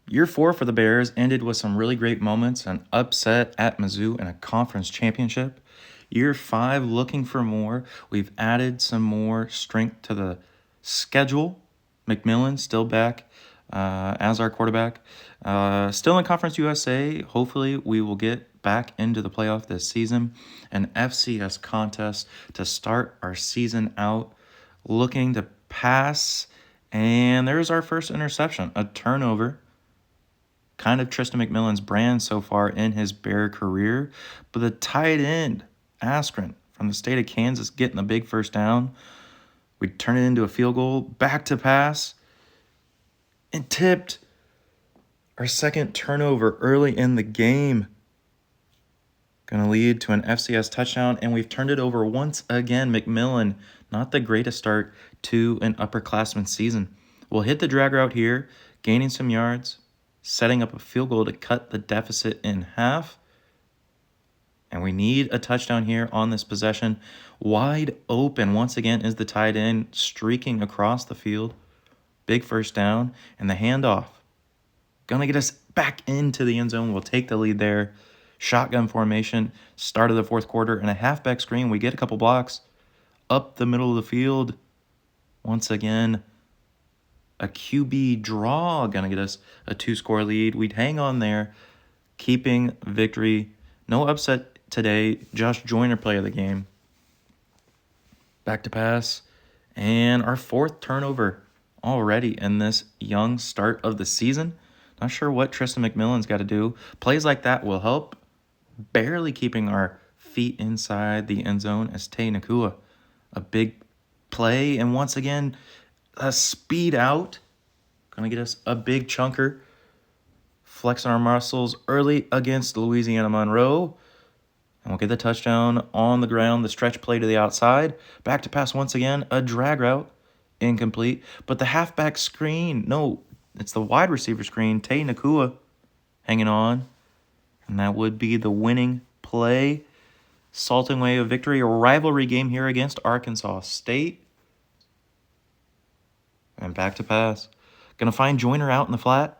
Year 4 for the Bears ended with some really great moments, an upset at Mizzou and a conference championship. Year 5 looking for more. We've added some more strength to the schedule. McMillan still back as our quarterback. Still in Conference USA. Hopefully we will get back into the playoff this season. An FCS contest to start our season out. Looking to pass. And there's our first interception, a turnover. Kind of Tristan McMillan's brand so far in his Bear career. But the tight end, Askren, from the state of Kansas, getting the big first down. We turn it into a field goal, back to pass, and tipped. Our second turnover early in the game. Going to lead to an FCS touchdown, and we've turned it over once again. McMillan, not the greatest start to an upperclassman season. We'll hit the drag route here, gaining some yards, setting up a field goal to cut the deficit in half. And we need a touchdown here on this possession. Wide open once again is the tight end, streaking across the field. Big first down, and the handoff. Gonna get us back into the end zone. We'll take the lead there. Shotgun formation, start of the fourth quarter, and a halfback screen. We get a couple blocks up the middle of the field. Once again, a QB draw gonna get us a 2-score lead. We'd hang on there, keeping victory. No upset today. Josh Joyner play of the game. Back to pass. And our fourth turnover already in this young start of the season. Not sure what Tristan McMillan's got to do. Plays like that will help. Barely keeping our feet inside the end zone as Nacua. A big play. And once again, a speed out. Going to get us a big chunker. Flexing our muscles early against Louisiana Monroe. And we'll get the touchdown on the ground. The stretch play to the outside. Back to pass once again. A drag route. Incomplete. But the halfback screen. No, it's the wide receiver screen. Nacua hanging on. And that would be the winning play. Salting away a victory. A rivalry game here against Arkansas State. And back to pass. Going to find Joyner out in the flat.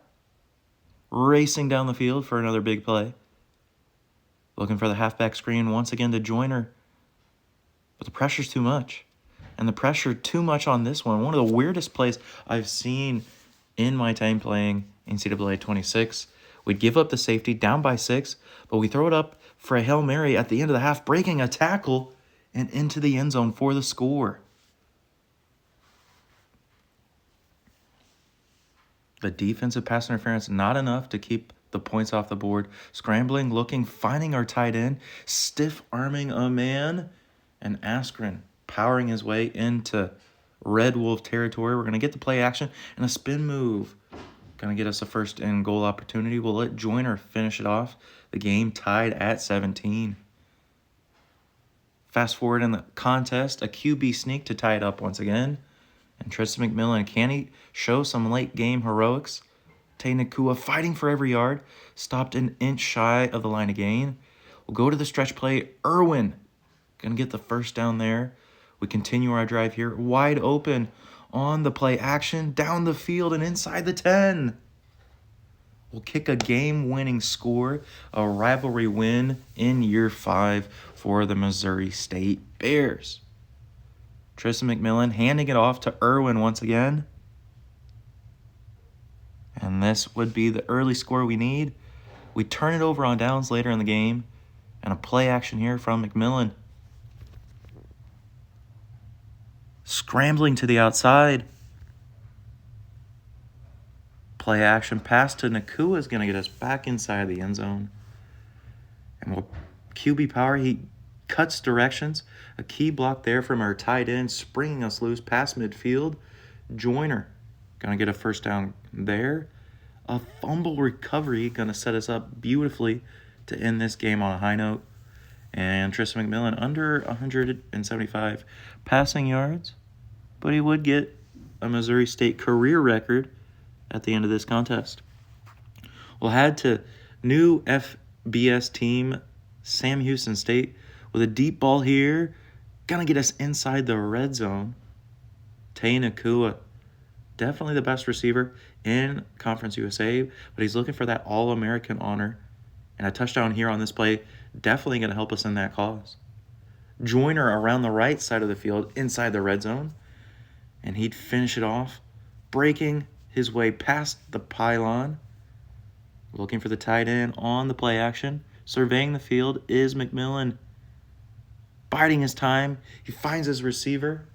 Racing down the field for another big play. Looking for the halfback screen once again to Joyner. But the pressure's too much. And the pressure too much on this one. One of the weirdest plays I've seen in my time playing NCAA 26. We'd give up the safety down by 6, but we throw it up for a Hail Mary at the end of the half, breaking a tackle and into the end zone for the score. The defensive pass interference, not enough to keep the points off the board. Scrambling, looking, finding our tight end, stiff-arming a man, and Askren powering his way into Red Wolf territory. We're going to get the play action and a spin move. Going to get us a first and goal opportunity. We'll let Joyner finish it off. The game tied at 17. Fast forward in the contest, a QB sneak to tie it up once again. And Tristan McMillan, can he show some late game heroics? Nacua fighting for every yard. Stopped an inch shy of the line of gain. We'll go to the stretch play. Irwin going to get the first down there. We continue our drive here. Wide open on the play action. Down the field and inside the 10. We'll kick a game-winning score. A rivalry win in year 5 for the Missouri State Bears. Tristan McMillan handing it off to Irwin once again. And this would be the early score we need. We turn it over on downs later in the game. And a play action here from McMillan. Scrambling to the outside. Play action pass to Nacua is going to get us back inside the end zone. And we'll QB power. He cuts directions. A key block there from our tight end, springing us loose past midfield. Joyner going to get a first down there. A fumble recovery going to set us up beautifully to end this game on a high note. And Tristan McMillan under 175 passing yards. But he would get a Missouri State career record at the end of this contest. We'll head to new FBS team, Sam Houston State, with a deep ball here. Gonna get us inside the red zone. Nacua, definitely the best receiver in Conference USA, but he's looking for that All-American honor. And a touchdown here on this play definitely going to help us in that cause. Joyner around the right side of the field inside the red zone, and he'd finish it off, breaking his way past the pylon, looking for the tight end on the play action. Surveying the field is McMillan. Biding his time, he finds his receiver,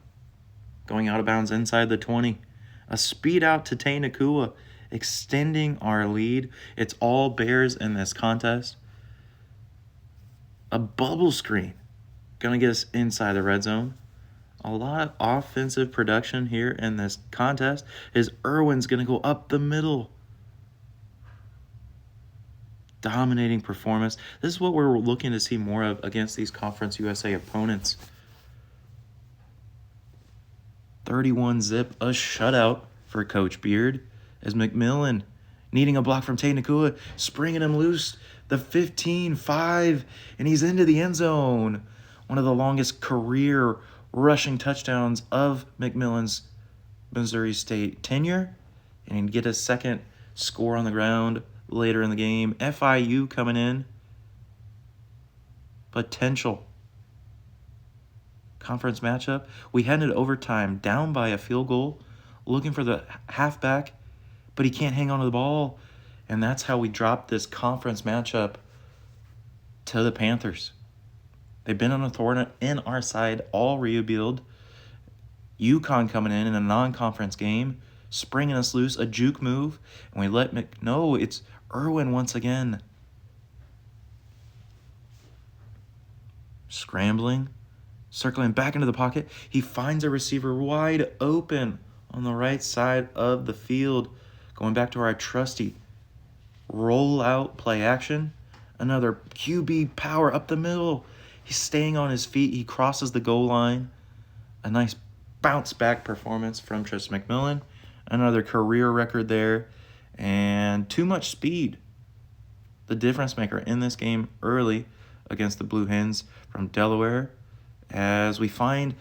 going out of bounds inside the 20. A speed out to Nacua, extending our lead. It's all Bears in this contest. A bubble screen, going to get us inside the red zone. A lot of offensive production here in this contest. Is Irwin's going to go up the middle. Dominating performance. This is what we're looking to see more of against these Conference USA opponents. 31-zip, a shutout for Coach Beard, as McMillan needing a block from Nacua, springing him loose, the 15-5, and he's into the end zone. One of the longest career rushing touchdowns of McMillan's Missouri State tenure, and he'd get a second score on the ground later in the game. FIU coming in. Potential conference matchup. We headed overtime, down by a field goal, looking for the halfback, but he can't hang on to the ball. And that's how we dropped this conference matchup to the Panthers. They've been on a thorn in our side all rebuild. UConn coming in a non-conference game, springing us loose, a juke move, and we let no, it's Irwin once again. Scrambling, circling back into the pocket. He finds a receiver wide open on the right side of the field. Going back to our trusty roll out play action. Another QB power up the middle. He's staying on his feet. He crosses the goal line. A nice bounce back performance from Tristan McMillan. Another career record there. And too much speed. The difference maker in this game early against the Blue Hens from Delaware, as we find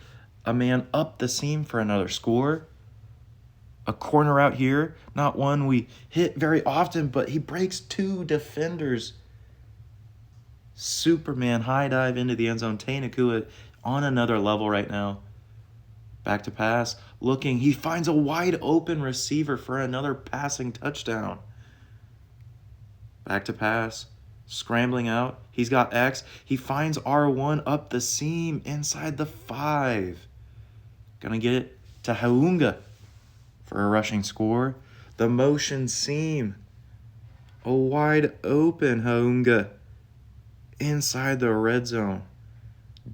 a man up the seam for another score. A corner out here, not one we hit very often, but he breaks two defenders. Superman high dive into the end zone. Nacua on another level right now. Back to pass, looking, he finds a wide open receiver for another passing touchdown. Back to pass, scrambling out. He's got X. He finds R1 up the seam inside the 5. Gonna get it to Haunga for a rushing score. The motion seam. A wide open Haunga inside the red zone.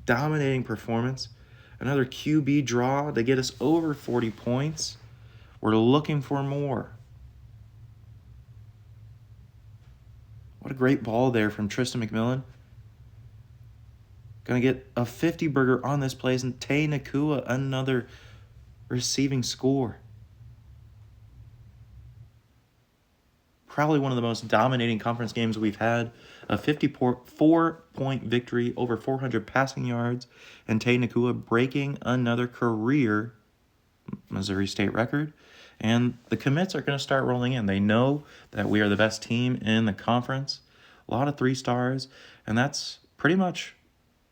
Dominating performance. Another QB draw to get us over 40 points. We're looking for more. What a great ball there from Tristan McMillan. Going to get a 50 burger on this play, and Nacua another receiving score. Probably one of the most dominating conference games we've had. A 54-point victory, over 400 passing yards, and Nacua breaking another career Missouri State record. And the commits are going to start rolling in. They know that we are the best team in the conference. A lot of 3 stars, and that's pretty much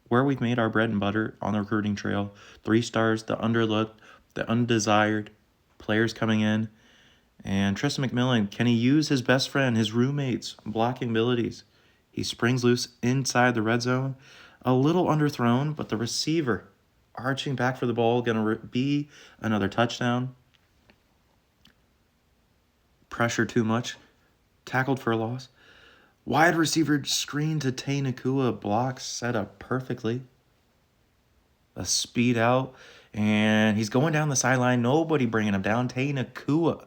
where we've made our bread and butter on the recruiting trail. 3 stars, the underlooked, the undesired players coming in. And Tristan McMillan, can he use his best friend, his roommates' blocking abilities? He springs loose inside the red zone. A little underthrown, but the receiver arching back for the ball, going to be another touchdown. Pressure too much. Tackled for a loss. Wide receiver screen to Nacua. Block set up perfectly. A speed out. And he's going down the sideline. Nobody bringing him down. Nacua.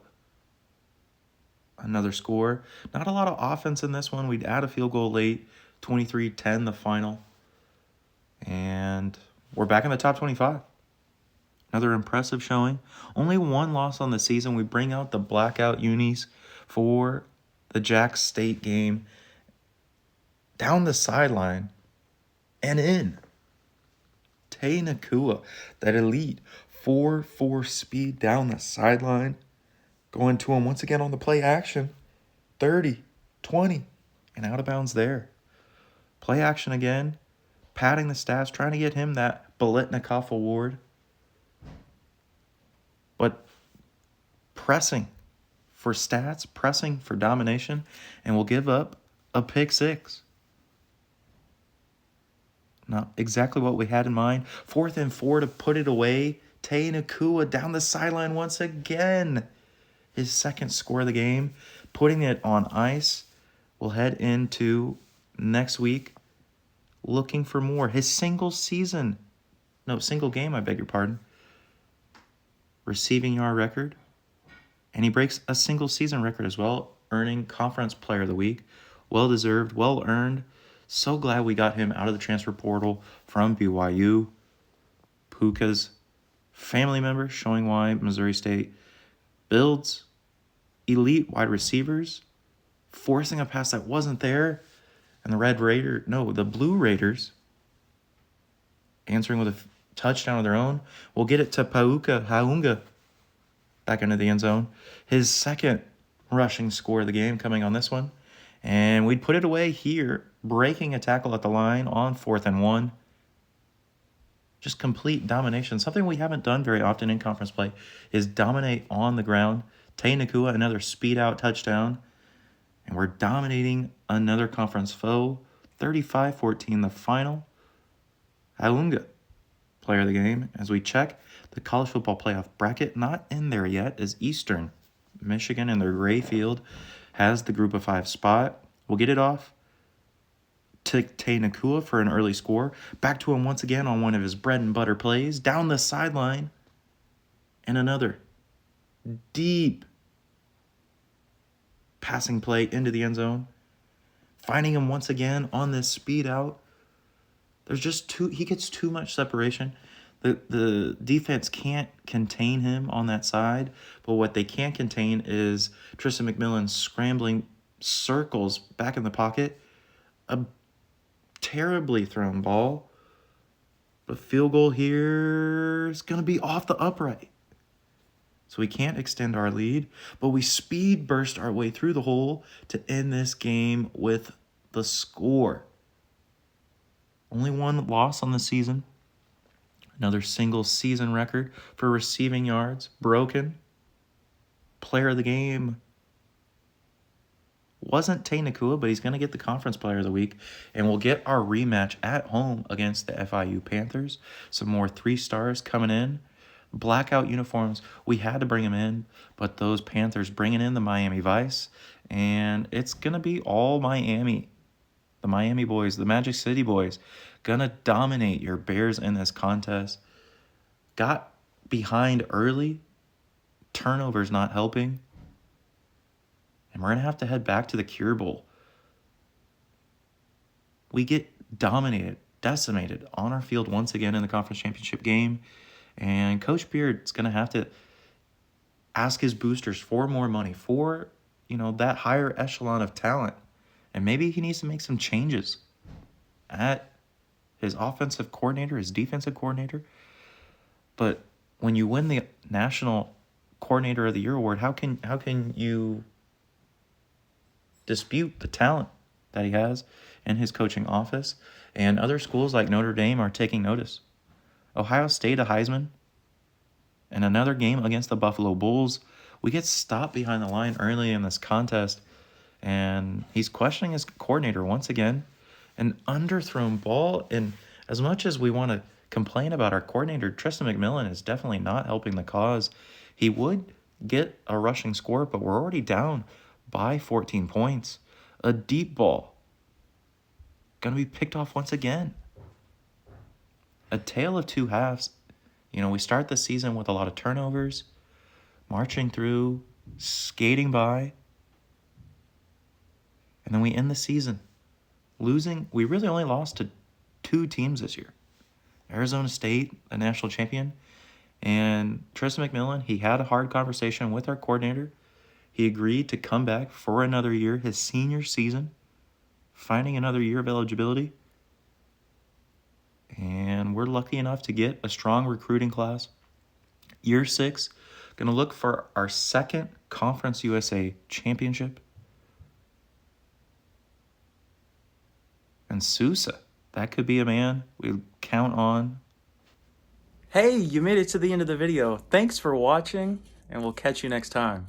Another score. Not a lot of offense in this one. We'd add a field goal late. 23-10 the final. And we're back in the top 25. Another impressive showing. Only 1 loss on the season. We bring out the blackout unis for the Jack State game. Down the sideline and in. Nacua, that elite 4.4 speed down the sideline. Going to him once again on the play action. 30, 20, and out of bounds there. Play action again. Padding the stats, trying to get him that Biletnikoff award. But pressing for stats, pressing for domination, and will give up a pick six. Not exactly what we had in mind. 4th and 4 to put it away. Nacua down the sideline once again. His second score of the game, putting it on ice. We'll head into next week looking for more. His single game, I beg your pardon, receiving yard record. And he breaks a single season record as well, earning Conference Player of the Week. Well-deserved, well-earned. So glad we got him out of the transfer portal from BYU. Puka's family member, showing why Missouri State builds elite wide receivers, forcing a pass that wasn't there, and the Blue Raiders answering with a touchdown of their own. We'll get it to Haunga back into the end zone. His second rushing score of the game coming on this one. And we'd put it away here, breaking a tackle at the line on 4th and 1. Just complete domination. Something we haven't done very often in conference play is dominate on the ground. Nacua, another speed out touchdown. And we're dominating another conference foe. 35-14 the final. Haunga, player of the game. As we check the college football playoff bracket, not in there yet is Eastern Michigan in their gray field has the group of 5 spot. We'll get it off to Nacua for an early score. Back to him once again on one of his bread and butter plays. Down the sideline. And another deep passing play into the end zone. Finding him once again on this speed out. He gets too much separation. The defense can't contain him on that side, but what they can contain is Tristan McMillan scrambling circles back in the pocket. A terribly thrown ball. But field goal here is going to be off the upright. So we can't extend our lead, but we speed burst our way through the hole to end this game with the score. Only one loss on the season. Another single season record for receiving yards broken. Player of the game wasn't Nacua, but he's going to get the Conference Player of the Week. And we'll get our rematch at home against the FIU Panthers. Some more 3 stars coming in. Blackout uniforms. We had to bring them in, but those Panthers bringing in the Miami Vice. And it's going to be all Miami. The Miami boys, the Magic City boys, going to dominate your Bears in this contest. Got behind early. Turnovers not helping. And we're going to have to head back to the Cure Bowl. We get dominated, decimated on our field once again in the conference championship game. And Coach Beard's going to have to ask his boosters for more money, for, that higher echelon of talent. And maybe he needs to make some changes at his offensive coordinator, his defensive coordinator. But when you win the National Coordinator of the Year award, how can you dispute the talent that he has in his coaching office? And other schools like Notre Dame are taking notice. Ohio State, a Heisman, and another game against the Buffalo Bulls. We get stopped behind the line early in this contest, and he's questioning his coordinator once again. An underthrown ball, and as much as we want to complain about our coordinator, Tristan McMillan is definitely not helping the cause. He would get a rushing score, but we're already down by 14 points. A deep ball. Going to be picked off once again. A tale of two halves. We start the season with a lot of turnovers, marching through, skating by, and then we end the season losing. We really only lost to 2 teams this year. Arizona State, a national champion, and Tristan McMillan, he had a hard conversation with our coordinator. He agreed to come back for another year, his senior season, finding another year of eligibility. And we're lucky enough to get a strong recruiting class. Year 6, Gonna look for our second Conference USA championship. And Sousa, that could be a man we count on. Hey, you made it to the end of the video. Thanks for watching, and we'll catch you next time.